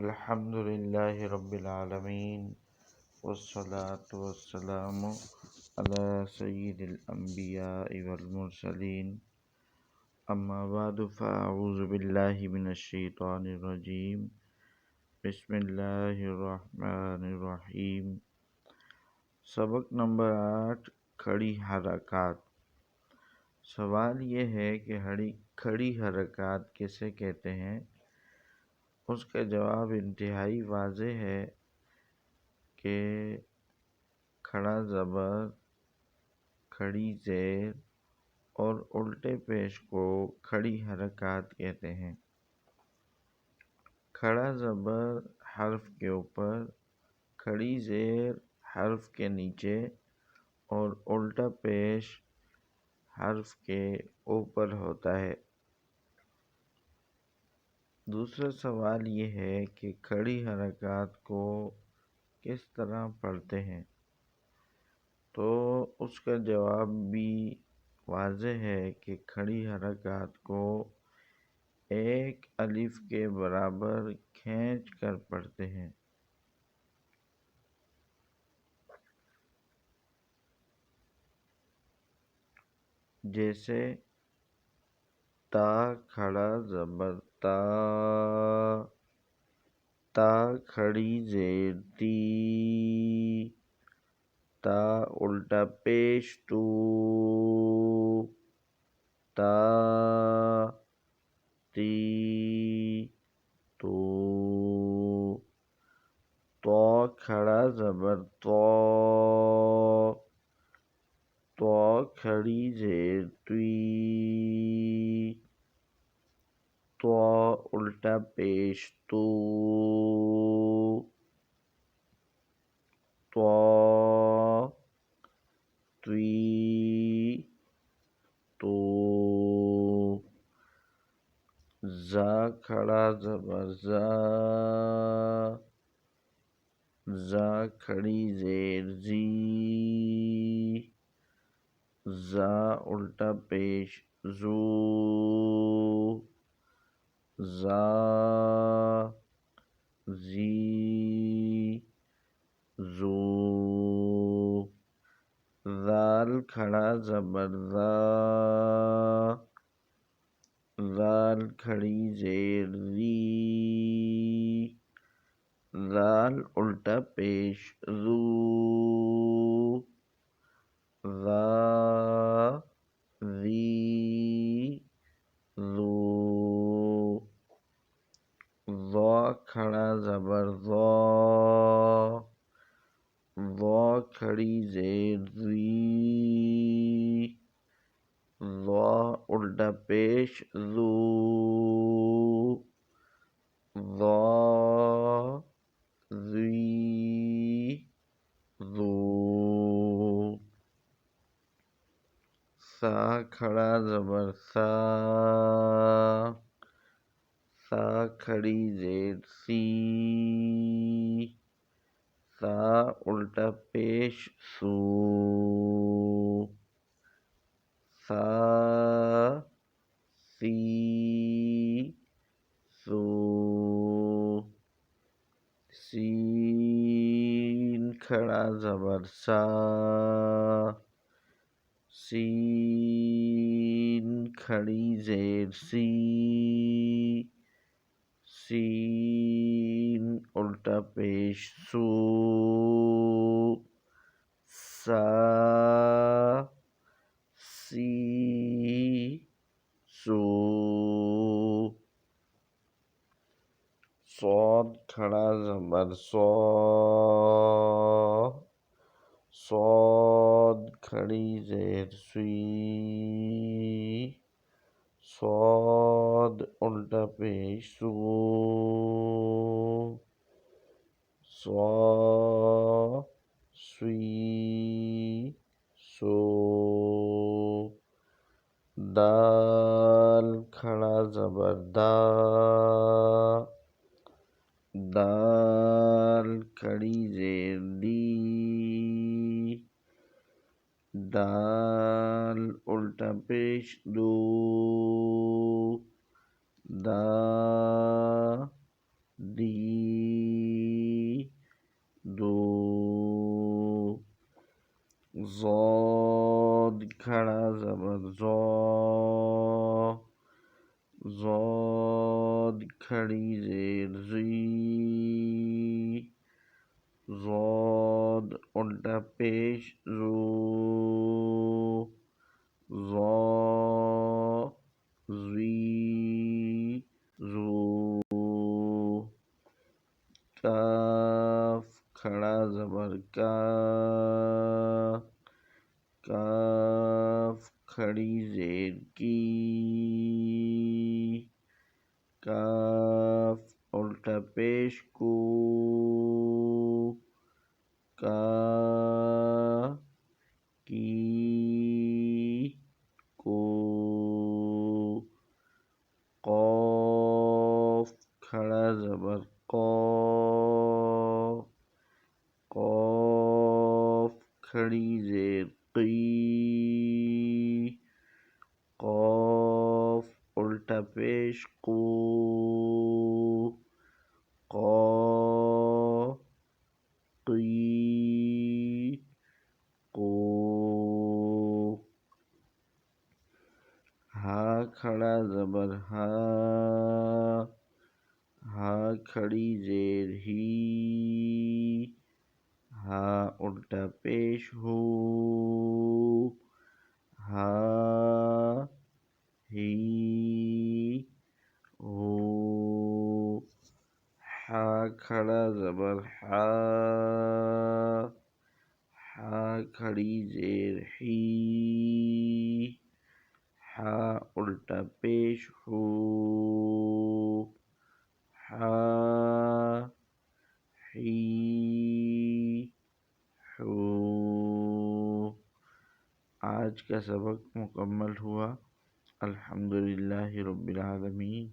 الحمد للہ رب العالمین والصلاة والسلام علی سید الانبیاء والمرسلین اما بعد فاعوذ باللہ من الشیطان الرجیم بسم اللہ الرحمن الرحیم۔ سبق نمبر 8، کھڑی حرکات۔ سوال یہ ہے کہ کھڑی حرکات کسے کہتے ہیں؟ اس کا جواب انتہائی واضح ہے کہ کھڑا زبر، کھڑی زیر اور الٹے پیش کو کھڑی حرکات کہتے ہیں۔ کھڑا زبر حرف کے اوپر، کھڑی زیر حرف کے نیچے اور الٹا پیش حرف کے اوپر ہوتا ہے۔ دوسرا سوال یہ ہے کہ کھڑی حرکات کو کس طرح پڑھتے ہیں؟ تو اس کا جواب بھی واضح ہے کہ کھڑی حرکات کو ایک الف کے برابر کھینچ کر پڑھتے ہیں۔ جیسے تا کھڑا زبر تا، تا کھڑی زیر تی، تا الٹا پیش تو، تا تی تو، تو کھڑا زبر تو، تو کھڑی زیر توی، تو الٹا پیش تو، تو توی تو، زا کھڑا زبر زا، زا کھڑی زیر زی، زا الٹا پیش زو، زا زی زو، ذال کھڑا زبر ذا، ذال کھڑی زیر ذی، ذال الٹا پیش ذو، ذا ذی ذو، ضا کھڑا زبر ضا، ضا کھڑی زیر ضی، ضا الٹا پیش ذو، ضا ذی ذو، سا کھڑا زبر سا، سا کھڑی زیر سی، سا الٹا پیش سو، سا سی سو، سین کھڑا زبر سا، سین کھڑی زیر سی، سین الٹا پیش سو، سا سی سو، صاد کھڑا زبر صا، صاد کھڑی زیر سوئی، صاد الٹا پیش سو، صا سوی سو، دال کھڑا زبر دا، دال کھڑی زیر دی، دال الٹا پیش دو، دا دی کھڑا زبر زو، ضاد کھڑی زیر زی، ضاد الٹا پیش زو، ضا زی زو، کاف کھڑا زبر کا، کاف کھڑی زیر کی، کاف الٹا پیش کو، کا کی کو، قاف کھڑا زبر قا، قاف کھڑی زیر قی، قاف الٹا پیش قو، قا قی قو، ہا کھڑا زبر ہا، ہا کھڑی زیر ہی، ہا الٹا پیش ہو، ہا ہی ہو، ہا کھڑا زبر ہا، ہا کھڑی زیر ہی، ہا الٹا پیش ہو، ہا ہی ہو۔ آج کا سبق مکمل ہوا۔ الحمدللہ رب العالمین۔